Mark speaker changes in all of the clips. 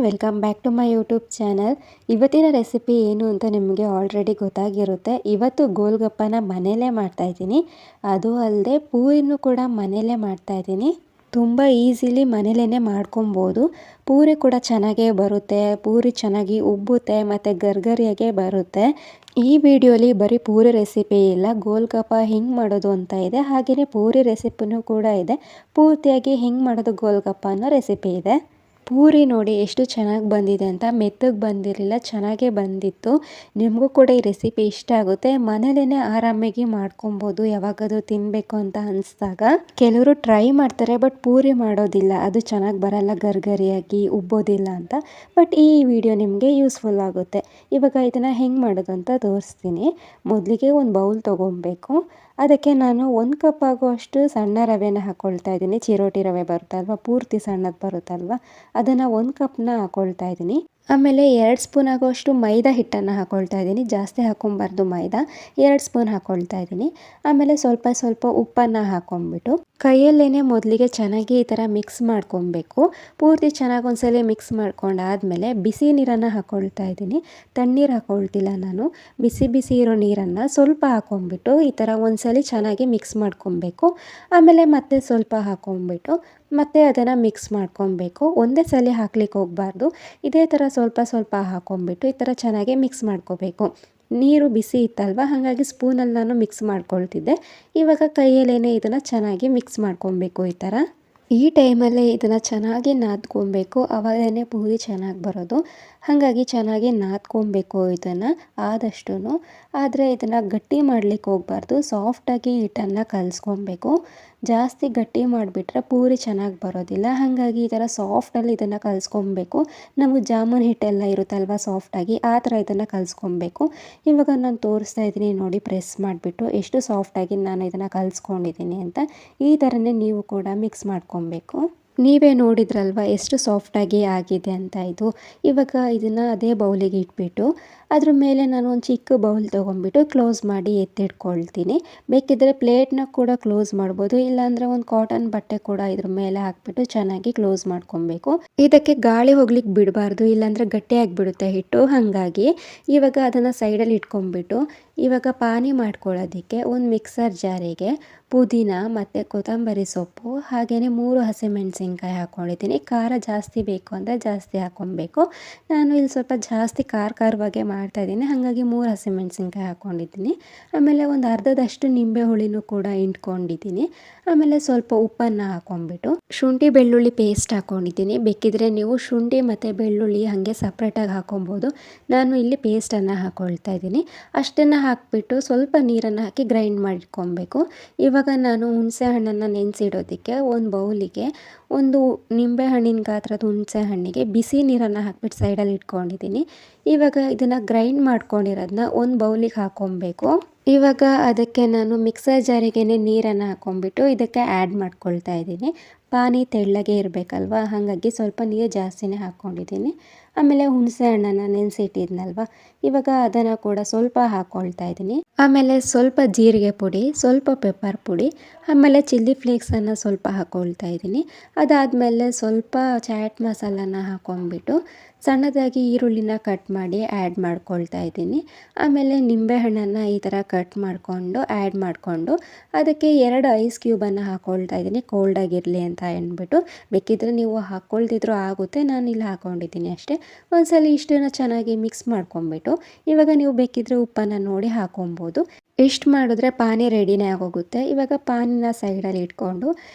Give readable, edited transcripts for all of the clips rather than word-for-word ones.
Speaker 1: Welcome back to my YouTube channel. ಇವತ್ತಿನ recipe ಏನು ಅಂತ ನಿಮಗೆ ಆಲ್ರೆಡಿ ಗೊತ್ತಾಗಿರುತ್ತೆ. ಇವತ್ತು ಗೋಲ್ಗಪ್ಪನ ಮನೆಯಲ್ಲೇ ಮಾಡ್ತಾಯಿದ್ದೀನಿ. ಅದು ಅಲ್ಲದೆ ಪೂರಿನೂ ಕೂಡ ಮನೆಯಲ್ಲೇ ಮಾಡ್ತಾಯಿದ್ದೀನಿ. ತುಂಬ ಈಸಿಲಿ ಮನೇಲೇ ಮಾಡ್ಕೊಬೋದು. ಪೂರಿ ಕೂಡ ಚೆನ್ನಾಗೇ ಬರುತ್ತೆ, ಪೂರಿ ಚೆನ್ನಾಗಿ ಉಬ್ಬುತ್ತೆ ಮತ್ತು ಗರ್ಗರಿಯಾಗೆ ಬರುತ್ತೆ. ಈ ವಿಡಿಯೋಲಿ ಬರೀ ಪೂರಿ ರೆಸಿಪಿ ಇಲ್ಲ, ಗೋಲ್ಗಪ್ಪ ಹೆಂಗೆ ಮಾಡೋದು ಅಂತ ಇದೆ. ಹಾಗೆಯೇ ಪೂರಿ ರೆಸಿಪಿನೂ ಕೂಡ ಇದೆ. ಪೂರ್ತಿಯಾಗಿ ಹೆಂಗೆ ಮಾಡೋದು ಗೋಲ್ಗಪ್ಪ ಅನ್ನೋ ರೆಸಿಪಿ ಇದೆ. ಪೂರಿ ನೋಡಿ ಎಷ್ಟು ಚೆನ್ನಾಗಿ ಬಂದಿದೆ ಅಂತ. ಮೆತ್ತಗೆ ಬಂದಿರಲಿಲ್ಲ, ಚೆನ್ನಾಗೇ ಬಂದಿತ್ತು. ನಿಮಗೂ ಕೂಡ ಈ ರೆಸಿಪಿ ಇಷ್ಟ ಆಗುತ್ತೆ. ಮನೇಲೇ ಆರಾಮಾಗಿ ಮಾಡ್ಕೊಬೋದು ಯಾವಾಗಾದರೂ ತಿನ್ನಬೇಕು ಅಂತ ಅನಿಸ್ದಾಗ. ಕೆಲವರು ಟ್ರೈ ಮಾಡ್ತಾರೆ, ಬಟ್ ಪೂರಿ ಮಾಡೋದಿಲ್ಲ, ಅದು ಚೆನ್ನಾಗಿ ಬರಲ್ಲ, ಗರ್ಗರಿಯಾಗಿ ಉಬ್ಬೋದಿಲ್ಲ ಅಂತ. ಬಟ್ ಈ ವಿಡಿಯೋ ನಿಮಗೆ ಯೂಸ್ಫುಲ್ ಆಗುತ್ತೆ. ಇವಾಗ ಇದನ್ನು ಹೆಂಗೆ ಮಾಡೋದು ಅಂತ ತೋರಿಸ್ತೀನಿ. ಮೊದಲಿಗೆ ಒಂದು ಬೌಲ್ ತೊಗೊಬೇಕು. ಅದಕ್ಕೆ ನಾನು 1 ಕಪ್ ಆಗುವಷ್ಟು ಸಣ್ಣ ರವೆನ ಹಾಕ್ಕೊಳ್ತಾ ಇದ್ದೀನಿ. ಚಿರೋಟಿ ರವೆ ಬರುತ್ತಲ್ವ, ಪೂರ್ತಿ ಸಣ್ಣದು ಬರುತ್ತಲ್ವ, ಅದನ್ನು 1 ಕಪ್ನ ಹಾಕ್ಕೊಳ್ತಾ ಇದ್ದೀನಿ. ಆಮೇಲೆ 2 ಸ್ಪೂನ್ ಆಗುವಷ್ಟು ಮೈದಾ ಹಿಟ್ಟನ್ನು ಹಾಕ್ಕೊಳ್ತಾ ಇದ್ದೀನಿ. ಜಾಸ್ತಿ ಹಾಕ್ಕೊಬಾರ್ದು ಮೈದಾ. 2 ಸ್ಪೂನ್ ಹಾಕ್ಕೊಳ್ತಾ ಇದ್ದೀನಿ. ಆಮೇಲೆ ಸ್ವಲ್ಪ ಉಪ್ಪನ್ನು ಹಾಕ್ಕೊಂಬಿಟ್ಟು ಕೈಯಲ್ಲೇ ಮೊದಲಿಗೆ ಚೆನ್ನಾಗಿ ಈ ಥರ ಮಿಕ್ಸ್ ಮಾಡ್ಕೊಬೇಕು. ಪೂರ್ತಿ ಚೆನ್ನಾಗಿ ಒಂದ್ಸಲ ಮಿಕ್ಸ್ ಮಾಡ್ಕೊಂಡಾದಮೇಲೆ ಬಿಸಿ ನೀರನ್ನು ಹಾಕ್ಕೊಳ್ತಾ ಇದ್ದೀನಿ. ತಣ್ಣೀರು ಹಾಕ್ಕೊಳ್ತಿಲ್ಲ ನಾನು, ಬಿಸಿ ಇರೋ ನೀರನ್ನು ಸ್ವಲ್ಪ ಹಾಕ್ಕೊಂಬಿಟ್ಟು ಈ ಥರ ಒಂದ್ಸಲ ಚೆನ್ನಾಗಿ ಮಿಕ್ಸ್ ಮಾಡ್ಕೊಬೇಕು. ಆಮೇಲೆ ಮತ್ತೆ ಸ್ವಲ್ಪ ಹಾಕ್ಕೊಂಬಿಟ್ಟು ಮತ್ತೆ ಅದನ್ನು ಮಿಕ್ಸ್ ಮಾಡ್ಕೊಬೇಕು. ಒಂದೇ ಸಲ ಹಾಕ್ಲಿಕ್ಕೆ ಹೋಗಬಾರ್ದು. ಇದೇ ಥರ ಸ್ವಲ್ಪ ಹಾಕ್ಕೊಂಬಿಟ್ಟು ಈ ಥರ ಚೆನ್ನಾಗಿ ಮಿಕ್ಸ್ ಮಾಡ್ಕೋಬೇಕು. ನೀರು ಬಿಸಿ ಇತ್ತಲ್ವ, ಹಾಗಾಗಿ ಸ್ಪೂನಲ್ಲಿ ನಾನು ಮಿಕ್ಸ್ ಮಾಡ್ಕೊಳ್ತಿದ್ದೆ. ಇವಾಗ ಕೈಯಲ್ಲೇ ಇದನ್ನು ಚೆನ್ನಾಗಿ ಮಿಕ್ಸ್ ಮಾಡ್ಕೊಬೇಕು. ಈ ಥರ ಈ ಟೈಮಲ್ಲೇ ಇದನ್ನು ಚೆನ್ನಾಗಿ ನಾದ್ಕೊಬೇಕು, ಆವಾಗಲೇ ಪೂರಿ ಚೆನ್ನಾಗಿ ಬರೋದು. ಹಾಗಾಗಿ ಚೆನ್ನಾಗಿ ನಾದ್ಕೊಬೇಕು ಇದನ್ನು ಆದಷ್ಟು. ಆದರೆ ಇದನ್ನು ಗಟ್ಟಿ ಮಾಡಲಿಕ್ಕೆ ಹೋಗಬಾರ್ದು, ಸಾಫ್ಟಾಗಿ ಹಿಟ್ಟನ್ನು ಕಲಿಸ್ಕೊಬೇಕು. ಜಾಸ್ತಿ ಗಟ್ಟಿ ಮಾಡಿಬಿಟ್ರೆ ಪೂರಿ ಚೆನ್ನಾಗಿ ಬರೋದಿಲ್ಲ. ಹಾಗಾಗಿ ಈ ಥರ ಸಾಫ್ಟಲ್ಲಿ ಇದನ್ನು ಕಲಿಸ್ಕೊಬೇಕು. ನಾವು ಜಾಮೂನ್ ಹಿಟ್ಟೆಲ್ಲ ಇರುತ್ತಲ್ವ ಸಾಫ್ಟಾಗಿ, ಆ ಥರ ಇದನ್ನು ಕಲಿಸ್ಕೊಬೇಕು. ಇವಾಗ ನಾನು ತೋರಿಸ್ತಾ ಇದ್ದೀನಿ ನೋಡಿ, ಪ್ರೆಸ್ ಮಾಡಿಬಿಟ್ಟು ಎಷ್ಟು ಸಾಫ್ಟಾಗಿ ನಾನು ಇದನ್ನು ಕಲಿಸ್ಕೊಂಡಿದ್ದೀನಿ ಅಂತ. ಈ ಥರನೇ ನೀವು ಕೂಡ ಮಿಕ್ಸ್ ಮಾಡ್ಕೊಬೇಕು. ನೀವೇ ನೋಡಿದ್ರಲ್ವ ಎಷ್ಟು ಸಾಫ್ಟಾಗಿ ಆಗಿದೆ ಅಂತ ಇದು. ಇವಾಗ ಇದನ್ನು ಅದೇ ಬೌಲಿಗೆ ಇಟ್ಬಿಟ್ಟು ಅದ್ರ ಮೇಲೆ ನಾನು ಒಂದು ಚಿಕ್ಕ ಬೌಲ್ ತೊಗೊಂಡ್ಬಿಟ್ಟು ಕ್ಲೋಸ್ ಮಾಡಿ ಎತ್ತಿಟ್ಕೊಳ್ತೀನಿ. ಬೇಕಿದ್ದರೆ ಪ್ಲೇಟ್ನ ಕೂಡ ಕ್ಲೋಸ್ ಮಾಡ್ಬೋದು, ಇಲ್ಲಾಂದರೆ ಒಂದು ಕಾಟನ್ ಬಟ್ಟೆ ಕೂಡ ಇದ್ರ ಮೇಲೆ ಹಾಕ್ಬಿಟ್ಟು ಚೆನ್ನಾಗಿ ಕ್ಲೋಸ್ ಮಾಡ್ಕೊಬೇಕು. ಇದಕ್ಕೆ ಗಾಳಿ ಹೋಗ್ಲಿಕ್ಕೆ ಬಿಡಬಾರ್ದು, ಇಲ್ಲಾಂದರೆ ಗಟ್ಟಿಯಾಗಿಬಿಡುತ್ತೆ ಹಿಟ್ಟು. ಹಾಗಾಗಿ ಇವಾಗ ಅದನ್ನು ಸೈಡಲ್ಲಿ ಇಟ್ಕೊಂಡ್ಬಿಟ್ಟು ಇವಾಗ ಪಾನಿ ಮಾಡ್ಕೊಳ್ಳೋದಕ್ಕೆ ಒಂದು ಮಿಕ್ಸರ್ ಜಾರಿಗೆ ಪುದೀನ ಮತ್ತು ಕೊತ್ತಂಬರಿ ಸೊಪ್ಪು ಹಾಗೆಯೇ 3 ಹಸಿಮೆಣಸಿನ್ಕಾಯಿ ಹಾಕ್ಕೊಂಡಿದ್ದೀನಿ. ಖಾರ ಜಾಸ್ತಿ ಬೇಕು ಅಂದರೆ ಜಾಸ್ತಿ ಹಾಕ್ಕೊಬೇಕು. ನಾನು ಇಲ್ಲಿ ಸ್ವಲ್ಪ ಜಾಸ್ತಿ ಖಾರವಾಗೇ ಮಾಡ್ತಾಯಿದ್ದೀನಿ, ಹಾಗಾಗಿ 3 ಹಸಿಮೆಣಸಿನ್ಕಾಯಿ ಹಾಕ್ಕೊಂಡಿದ್ದೀನಿ. ಆಮೇಲೆ ಒಂದು ಅರ್ಧದಷ್ಟು ನಿಂಬೆ ಹುಳಿನೂ ಕೂಡ ಇಂಟ್ಕೊಂಡಿದ್ದೀನಿ. ಆಮೇಲೆ ಸ್ವಲ್ಪ ಉಪ್ಪನ್ನು ಹಾಕ್ಕೊಂಬಿಟ್ಟು ಶುಂಠಿ ಬೆಳ್ಳುಳ್ಳಿ ಪೇಸ್ಟ್ ಹಾಕ್ಕೊಂಡಿದ್ದೀನಿ. ಬೇಕಿದ್ರೆ ನೀವು ಶುಂಠಿ ಮತ್ತು ಬೆಳ್ಳುಳ್ಳಿ ಹಾಗೆ ಸಪ್ರೇಟಾಗಿ ಹಾಕ್ಕೊಬೋದು. ನಾನು ಇಲ್ಲಿ ಪೇಸ್ಟನ್ನು ಹಾಕ್ಕೊಳ್ತಾ ಇದ್ದೀನಿ. ಅಷ್ಟನ್ನು ಹಾಕಿಬಿಟ್ಟು ಸ್ವಲ್ಪ ನೀರನ್ನು ಹಾಕಿ ಗ್ರೈಂಡ್ ಮಾಡಿಟ್ಕೊಬೇಕು. ಇವಾಗ ನಾನು ಹುಣಸೆ ಹಣ್ಣನ್ನು ನೆನೆಸಿಡೋದಕ್ಕೆ ಒಂದು ಬೌಲಿಗೆ ಒಂದು ನಿಂಬೆ ಹಣ್ಣಿನ ಗಾತ್ರದ ಹುಣಸೆ ಹಣ್ಣಿಗೆ ಬಿಸಿ ನೀರನ್ನು ಹಾಕ್ಬಿಟ್ಟು ಸೈಡಲ್ಲಿ ಇಟ್ಕೊಂಡಿದ್ದೀನಿ. ಇವಾಗ ಇದನ್ನು ಗ್ರೈಂಡ್ ಮಾಡ್ಕೊಂಡಿರೋದನ್ನ ಒಂದು ಬೌಲಿಗೆ ಹಾಕ್ಕೊಬೇಕು. ಇವಾಗ ಅದಕ್ಕೆ ನಾನು ಮಿಕ್ಸರ್ ಜಾರಿಗೇ ನೀರನ್ನು ಹಾಕ್ಕೊಂಬಿಟ್ಟು ಇದಕ್ಕೆ ಆ್ಯಡ್ ಮಾಡ್ಕೊಳ್ತಾ ಇದ್ದೀನಿ. ಪಾನಿ ತೆಳ್ಳಗೆ ಇರಬೇಕಲ್ವ, ಹಾಗಾಗಿ ಸ್ವಲ್ಪ ನೀರು ಜಾಸ್ತಿನೇ ಹಾಕ್ಕೊಂಡಿದ್ದೀನಿ. ಆಮೇಲೆ ಹುಣಸೆ ಹಣ್ಣನ್ನು ನೆನೆಸಿಟ್ಟಿದ್ನಲ್ವ, ಇವಾಗ ಅದನ್ನು ಕೂಡ ಸ್ವಲ್ಪ ಹಾಕ್ಕೊಳ್ತಾ ಇದ್ದೀನಿ. ಆಮೇಲೆ ಸ್ವಲ್ಪ ಜೀರಿಗೆ ಪುಡಿ, ಸ್ವಲ್ಪ ಪೆಪ್ಪರ್ ಪುಡಿ, ಆಮೇಲೆ ಚಿಲ್ಲಿ ಫ್ಲೇಕ್ಸನ್ನು ಸ್ವಲ್ಪ ಹಾಕ್ಕೊಳ್ತಾ ಇದ್ದೀನಿ. ಅದಾದಮೇಲೆ ಸ್ವಲ್ಪ ಚಾಟ್ ಮಸಾಲನ ಹಾಕ್ಕೊಂಬಿಟ್ಟು ಸಣ್ಣದಾಗಿ ಈರುಳ್ಳಿನ ಕಟ್ ಮಾಡಿ ಆ್ಯಡ್ ಮಾಡ್ಕೊಳ್ತಾ ಇದ್ದೀನಿ. ಆಮೇಲೆ ನಿಂಬೆಹಣ್ಣನ್ನು ಈ ಥರ ಕಟ್ ಮಾಡಿಕೊಂಡು ಆ್ಯಡ್ ಮಾಡಿಕೊಂಡು ಅದಕ್ಕೆ 2 ಐಸ್ ಕ್ಯೂಬನ್ನು ಹಾಕ್ಕೊಳ್ತಾ ಇದ್ದೀನಿ, ಕೋಲ್ಡಾಗಿರಲಿ ಅಂತ ಅಂದ್ಬಿಟ್ಟು. ಬೇಕಿದ್ರೆ ನೀವು ಹಾಕ್ಕೊಳ್ತಿದ್ರು ಆಗುತ್ತೆ, ನಾನು ಇಲ್ಲಿ ಹಾಕ್ಕೊಂಡಿದ್ದೀನಿ ಅಷ್ಟೇ. ಒಂದ್ಸಲ ಇಷ್ಟನ್ನು ಚೆನ್ನಾಗಿ ಮಿಕ್ಸ್ ಮಾಡ್ಕೊಂಬಿಟ್ಟು ಇವಾಗ ನೀವು ಬೇಕಿದ್ರೆ ಉಪ್ಪನ್ನು ನೋಡಿ ಹಾಕ್ಕೊಬೋದು. ಇಷ್ಟು ಮಾಡಿದ್ರೆ ಪಾನಿ ರೆಡಿನೇ ಆಗೋಗುತ್ತೆ. ಇವಾಗ ಪಾನಿನ ಸೈಡಲ್ಲಿ ಇಟ್ಕೊಂಡು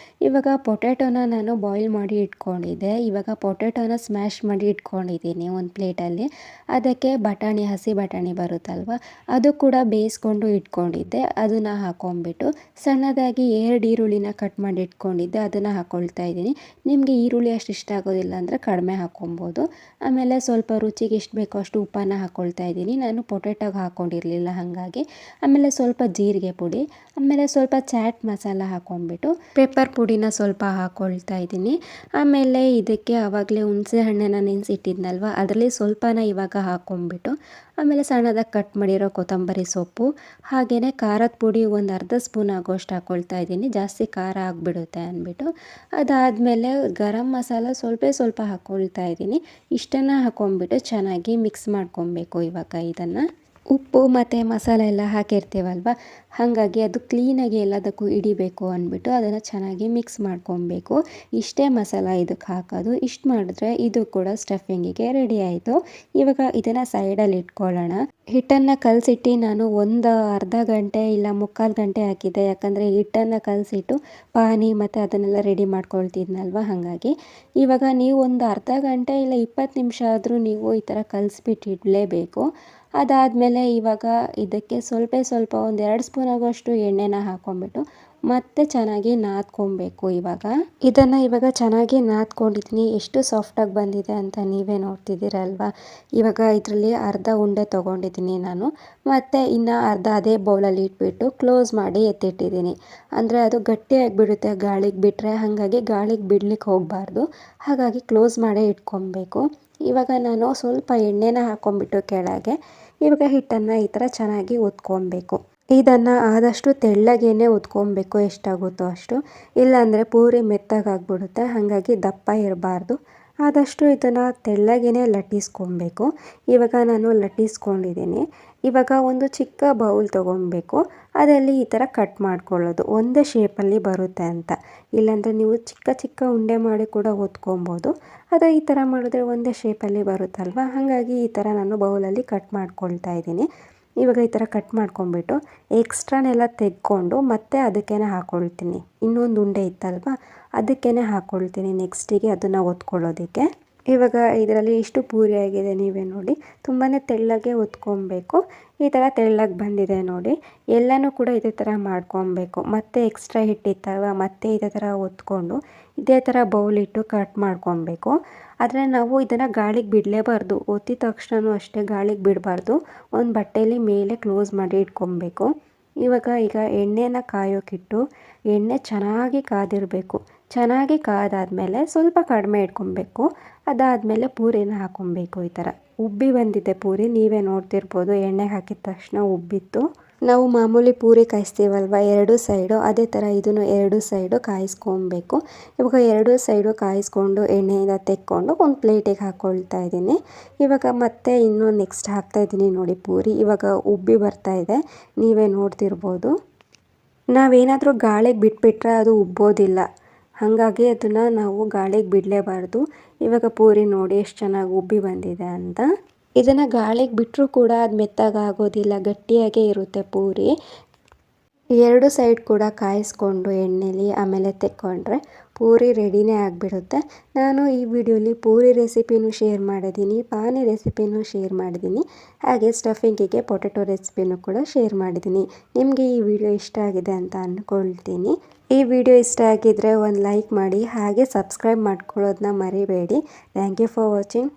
Speaker 1: ಇವಾಗ ಪೊಟ್ಯಾಟೋನ ನಾನು ಬಾಯ್ಲ್ ಮಾಡಿ ಇಟ್ಕೊಂಡಿದ್ದೆ. ಇವಾಗ ಪೊಟ್ಯಾಟೋನ ಸ್ಮ್ಯಾಶ್ ಮಾಡಿ ಇಟ್ಕೊಂಡಿದ್ದೀನಿ ಒಂದು ಪ್ಲೇಟಲ್ಲಿ. ಅದಕ್ಕೆ ಬಟಾಣಿ, ಹಸಿ ಬಟಾಣಿ ಬರುತ್ತಲ್ವ, ಅದು ಕೂಡ ಬೇಯಿಸ್ಕೊಂಡು ಇಟ್ಕೊಂಡಿದ್ದೆ. ಅದನ್ನು ಹಾಕ್ಕೊಂಬಿಟ್ಟು ಸಣ್ಣದಾಗಿ 2 ಈರುಳ್ಳಿನ ಕಟ್ ಮಾಡಿ ಇಟ್ಕೊಂಡಿದ್ದೆ, ಅದನ್ನು ಹಾಕ್ಕೊಳ್ತಾ ಇದ್ದೀನಿ. ನಿಮಗೆ ಈರುಳ್ಳಿ ಅಷ್ಟು ಇಷ್ಟ ಆಗೋದಿಲ್ಲ ಅಂದರೆ ಕಡಿಮೆ ಹಾಕ್ಕೊಬೋದು. ಆಮೇಲೆ ಸ್ವಲ್ಪ ರುಚಿಗೆ ಎಷ್ಟು ಬೇಕೋ ಅಷ್ಟು ಉಪ್ಪನ್ನು ಹಾಕ್ಕೊಳ್ತಾ ಇದ್ದೀನಿ. ನಾನು ಪೊಟ್ಯಾಟೋಗೆ ಹಾಕ್ಕೊಂಡಿರಲಿಲ್ಲ ಹಾಗಾಗಿ. ಆಮೇಲೆ ಸ್ವಲ್ಪ ಜೀರಿಗೆ ಪುಡಿ, ಆಮೇಲೆ ಸ್ವಲ್ಪ ಚಾಟ್ ಮಸಾಲ ಹಾಕ್ಕೊಂಡ್ಬಿಟ್ಟು ಪೆಪ್ಪರ್ ಪುಡಿನ ಸ್ವಲ್ಪ ಹಾಕ್ಕೊಳ್ತಾ ಇದ್ದೀನಿ. ಆಮೇಲೆ ಇದಕ್ಕೆ ಆವಾಗಲೇ ಹುಣಸೆ ಹಣ್ಣನ್ನು ನೆನೆಸಿಟ್ಟಿದ್ನಲ್ವ, ಅದರಲ್ಲಿ ಸ್ವಲ್ಪನ ಇವಾಗ ಹಾಕ್ಕೊಂಡ್ಬಿಟ್ಟು ಆಮೇಲೆ ಸಣ್ಣದಾಗಿ ಕಟ್ ಮಾಡಿರೋ ಕೊತ್ತಂಬರಿ ಸೊಪ್ಪು, ಹಾಗೆಯೇ ಖಾರದ ಪುಡಿ ಒಂದು ಅರ್ಧ ಸ್ಪೂನ್ ಆಗೋಷ್ಟು ಹಾಕ್ಕೊಳ್ತಾ ಇದ್ದೀನಿ, ಜಾಸ್ತಿ ಖಾರ ಆಗಿಬಿಡುತ್ತೆ ಅಂದ್ಬಿಟ್ಟು. ಅದಾದಮೇಲೆ ಗರಂ ಮಸಾಲ ಸ್ವಲ್ಪ ಹಾಕ್ಕೊಳ್ತಾ ಇದ್ದೀನಿ. ಇಷ್ಟನ್ನು ಹಾಕ್ಕೊಂಡ್ಬಿಟ್ಟು ಚೆನ್ನಾಗಿ ಮಿಕ್ಸ್ ಮಾಡ್ಕೊಬೇಕು. ಇವಾಗ ಇದನ್ನು ಉಪ್ಪು ಮತ್ತು ಮಸಾಲೆ ಎಲ್ಲ ಹಾಕಿರ್ತೀವಲ್ವ, ಹಾಗಾಗಿ ಅದು ಕ್ಲೀನಾಗಿ ಎಲ್ಲದಕ್ಕೂ ಹಿಡಿಬೇಕು ಅಂದ್ಬಿಟ್ಟು ಅದನ್ನು ಚೆನ್ನಾಗಿ ಮಿಕ್ಸ್ ಮಾಡ್ಕೊಬೇಕು. ಇಷ್ಟೇ ಮಸಾಲ ಇದಕ್ಕೆ ಹಾಕೋದು. ಇಷ್ಟು ಮಾಡಿದ್ರೆ ಇದು ಕೂಡ ಸ್ಟಫಿಂಗಿಗೆ ರೆಡಿ ಆಯಿತು. ಇವಾಗ ಇದನ್ನು ಸೈಡಲ್ಲಿ ಇಟ್ಕೊಳ್ಳೋಣ. ಹಿಟ್ಟನ್ನು ಕಲಸಿಟ್ಟು ನಾನು ಒಂದು ಅರ್ಧ ಗಂಟೆ ಇಲ್ಲ ಮುಕ್ಕಾಲು ಗಂಟೆ ಹಾಕಿದ್ದೆ, ಯಾಕಂದರೆ ಹಿಟ್ಟನ್ನು ಕಲಸಿಟ್ಟು ಪಾನಿ ಮತ್ತು ಅದನ್ನೆಲ್ಲ ರೆಡಿ ಮಾಡ್ಕೊಳ್ತಿದ್ನಲ್ವ, ಹಾಗಾಗಿ. ಇವಾಗ ನೀವು ಒಂದು ಅರ್ಧ ಗಂಟೆ ಇಲ್ಲ 20 ನಿಮಿಷ ಆದರೂ ನೀವು ಈ ಥರ ಕಲಿಸ್ಬಿಟ್ಟು ಇಡಲೇಬೇಕು. ಅದಾದಮೇಲೆ ಇವಾಗ ಇದಕ್ಕೆ ಸ್ವಲ್ಪ ಒಂದು 2 ಸ್ಪೂನ್ ಆಗೋಷ್ಟು ಎಣ್ಣೆನ ಹಾಕ್ಕೊಂಬಿಟ್ಟು ಮತ್ತೆ ಚೆನ್ನಾಗಿ ನಾದ್ಕೊಬೇಕು. ಇದನ್ನು ಇವಾಗ ಚೆನ್ನಾಗಿ ನಾದ್ಕೊಂಡಿದ್ದೀನಿ. ಎಷ್ಟು ಸಾಫ್ಟಾಗಿ ಬಂದಿದೆ ಅಂತ ನೀವೇ ನೋಡ್ತಿದ್ದೀರಲ್ವ. ಇವಾಗ ಇದರಲ್ಲಿ ಅರ್ಧ ಉಂಡೆ ತೊಗೊಂಡಿದ್ದೀನಿ ನಾನು, ಮತ್ತು ಇನ್ನು ಅರ್ಧ ಅದೇ ಬೌಲಲ್ಲಿ ಇಟ್ಬಿಟ್ಟು ಕ್ಲೋಸ್ ಮಾಡಿ ಎತ್ತಿಟ್ಟಿದ್ದೀನಿ. ಅಂದರೆ ಅದು ಗಟ್ಟಿಯಾಗಿಬಿಡುತ್ತೆ ಗಾಳಿಗೆ ಬಿಟ್ಟರೆ, ಹಾಗಾಗಿ ಗಾಳಿಗೆ ಬಿಡ್ಲಿಕ್ಕೆ ಹೋಗಬಾರ್ದು, ಹಾಗಾಗಿ ಕ್ಲೋಸ್ ಮಾಡೇ ಇಟ್ಕೊಬೇಕು. ಇವಾಗ ನಾನು ಸ್ವಲ್ಪ ಎಣ್ಣೆನ ಹಾಕ್ಕೊಂಬಿಟ್ಟು ಕೆಳಗೆ ಇವಾಗ ಹಿಟ್ಟನ್ನು ಈ ಥರ ಚೆನ್ನಾಗಿ ಒತ್ಕೊಬೇಕು. ಇದನ್ನು ಆದಷ್ಟು ತೆಳ್ಳಗೇನೆ ಒತ್ಕೊಬೇಕು, ಎಷ್ಟಾಗುತ್ತೋ ಅಷ್ಟು, ಇಲ್ಲಾಂದರೆ ಪೂರಿ ಮೆತ್ತಗಾಗ್ಬಿಡುತ್ತೆ, ಹಾಗಾಗಿ ದಪ್ಪ ಇರಬಾರ್ದು. ಆದಷ್ಟು ಇದನ್ನು ತೆಳ್ಳಗೇನೆ ಲಟ್ಟಿಸ್ಕೊಬೇಕು. ಇವಾಗ ನಾನು ಲಟ್ಟಿಸ್ಕೊಂಡಿದ್ದೀನಿ. ಇವಾಗ ಒಂದು ಚಿಕ್ಕ ಬೌಲ್ ತೊಗೊಬೇಕು, ಅದರಲ್ಲಿ ಈ ಥರ ಕಟ್ ಮಾಡ್ಕೊಳ್ಳೋದು, ಒಂದೇ ಶೇಪಲ್ಲಿ ಬರುತ್ತೆ ಅಂತ. ಇಲ್ಲಾಂದರೆ ನೀವು ಚಿಕ್ಕ ಉಂಡೆ ಮಾಡಿ ಕೂಡ ಒತ್ಕೊಬೋದು. ಅದು ಈ ಥರ ಮಾಡಿದ್ರೆ ಒಂದೇ ಶೇಪಲ್ಲಿ ಬರುತ್ತಲ್ವ, ಹಾಗಾಗಿ ಈ ಥರ ನಾನು ಬೌಲಲ್ಲಿ ಕಟ್ ಮಾಡ್ಕೊಳ್ತಾ ಇದ್ದೀನಿ. ಇವಾಗ ಈ ಥರ ಕಟ್ ಮಾಡ್ಕೊಂಬಿಟ್ಟು ಎಕ್ಸ್ಟ್ರಾನೆಲ್ಲ ತೆಗೆದುಕೊಂಡು ಮತ್ತೆ ಅದಕ್ಕೇ ಹಾಕ್ಕೊಳ್ತೀನಿ. ಇನ್ನೊಂದು ಉಂಡೆ ಇತ್ತಲ್ವ, ಅದಕ್ಕೇ ಹಾಕ್ಕೊಳ್ತೀನಿ ನೆಕ್ಸ್ಟಿಗೆ ಅದನ್ನು ಒತ್ಕೊಳ್ಳೋದಕ್ಕೆ. ಇವಾಗ ಇದರಲ್ಲಿ ಇಷ್ಟು ಪೂರಿ ಆಗಿದೆ, ನೀವೇ ನೋಡಿ. ತುಂಬಾ ತೆಳ್ಳಗೆ ಒತ್ಕೊಬೇಕು. ಈ ಥರ ತೆಳ್ಳಗೆ ಬಂದಿದೆ ನೋಡಿ. ಎಲ್ಲನೂ ಕೂಡ ಇದೇ ಥರ ಮಾಡ್ಕೊಬೇಕು. ಮತ್ತೆ ಎಕ್ಸ್ಟ್ರಾ ಹಿಟ್ಟಿತ್ತಲ್ವ, ಮತ್ತೆ ಇದೇ ಥರ ಒತ್ಕೊಂಡು ಇದೇ ಥರ ಬೌಲಿಟ್ಟು ಕಟ್ ಮಾಡ್ಕೊಬೇಕು. ಆದರೆ ನಾವು ಇದನ್ನು ಗಾಳಿಗೆ ಬಿಡಲೇಬಾರ್ದು. ಒತ್ತಿದ ತಕ್ಷಣ ಅಷ್ಟೇ ಗಾಳಿಗೆ ಬಿಡಬಾರ್ದು. ಒಂದು ಬಟ್ಟೆಯಲ್ಲಿ ಮೇಲೆ ಕ್ಲೋಸ್ ಮಾಡಿ ಇಟ್ಕೊಬೇಕು. ಈಗ ಎಣ್ಣೆನ ಕಾಯೋಕ್ಕಿಟ್ಟು ಎಣ್ಣೆ ಚೆನ್ನಾಗಿ ಕಾದಿರಬೇಕು. ಚೆನ್ನಾಗಿ ಕಾದಾದಮೇಲೆ ಸ್ವಲ್ಪ ಕಡಿಮೆ ಇಟ್ಕೊಬೇಕು. ಅದಾದಮೇಲೆ ಪೂರಿನ ಹಾಕ್ಕೊಬೇಕು. ಈ ಥರ ಉಬ್ಬಿ ಬಂದಿದೆ ಪೂರಿ, ನೀವೇ ನೋಡ್ತಿರ್ಬೋದು. ಎಣ್ಣೆ ಹಾಕಿದ ತಕ್ಷಣ ಉಬ್ಬಿತ್ತು. ನಾವು ಮಾಮೂಲಿ ಪೂರಿ ಕಾಯಿಸ್ತೀವಲ್ವ 2 ಸೈಡು, ಅದೇ ಥರ ಇದನ್ನು 2 ಸೈಡು ಕಾಯಿಸ್ಕೊಬೇಕು. ಇವಾಗ 2 ಸೈಡು ಕಾಯಿಸ್ಕೊಂಡು ಎಣ್ಣೆಯಿಂದ ತೆಕ್ಕೊಂಡು ಒಂದು ಪ್ಲೇಟಿಗೆ ಹಾಕ್ಕೊಳ್ತಾ ಇದ್ದೀನಿ. ಇವಾಗ ಮತ್ತೆ ಇನ್ನೂ ನೆಕ್ಸ್ಟ್ ಹಾಕ್ತಾಯಿದ್ದೀನಿ ನೋಡಿ ಪೂರಿ. ಇವಾಗ ಉಬ್ಬಿ ಬರ್ತಾ ಇದೆ, ನೀವೇ ನೋಡ್ತಿರ್ಬೋದು. ನಾವೇನಾದರೂ ಗಾಳಿಗೆ ಬಿಟ್ಬಿಟ್ರೆ ಅದು ಉಬ್ಬೋದಿಲ್ಲ, ಹಾಗಾಗಿ ಅದನ್ನು ನಾವು ಗಾಳಿಗೆ ಬಿಡಲೇಬಾರ್ದು. ಇವಾಗ ಪೂರಿ ನೋಡಿ ಎಷ್ಟು ಚೆನ್ನಾಗಿ ಉಬ್ಬಿ ಬಂದಿದೆ ಅಂತ. ಇದನ್ನು ಗಾಳಿಗೆ ಬಿಟ್ಟರೂ ಕೂಡ ಅದು ಮೆತ್ತಗಾಗೋದಿಲ್ಲ, ಗಟ್ಟಿಯಾಗೇ ಇರುತ್ತೆ ಪೂರಿ. 2 ಸೈಡ್ ಕೂಡ ಕಾಯಿಸ್ಕೊಂಡು ಎಣ್ಣೆಲಿ ಆಮೇಲೆ ತೆಕ್ಕೊಂಡ್ರೆ ಪೂರಿ ರೆಡಿನೇ ಆಗಿಬಿಡುತ್ತೆ. ನಾನು ಈ ವಿಡಿಯೋಲಿ ಪೂರಿ ರೆಸಿಪಿನೂ ಶೇರ್ ಮಾಡಿದ್ದೀನಿ, ಪಾನಿ ರೆಸಿಪಿನೂ ಶೇರ್ ಮಾಡಿದ್ದೀನಿ, ಹಾಗೆ ಸ್ಟಫಿಂಗಿಗೆ ಪೊಟೆಟೊ ರೆಸಿಪಿನೂ ಕೂಡ ಶೇರ್ ಮಾಡಿದ್ದೀನಿ. ನಿಮಗೆ ಈ ವಿಡಿಯೋ ಇಷ್ಟ ಆಗಿದೆ ಅಂತ ಅಂದ್ಕೊಳ್ತೀನಿ. ಈ ವಿಡಿಯೋ ಇಷ್ಟ ಆಗಿದ್ದರೆ ಒಂದು ಲೈಕ್ ಮಾಡಿ, ಹಾಗೆ ಸಬ್ಸ್ಕ್ರೈಬ್ ಮಾಡ್ಕೊಳ್ಳೋದನ್ನ ಮರಿಬೇಡಿ. Thank you for watching.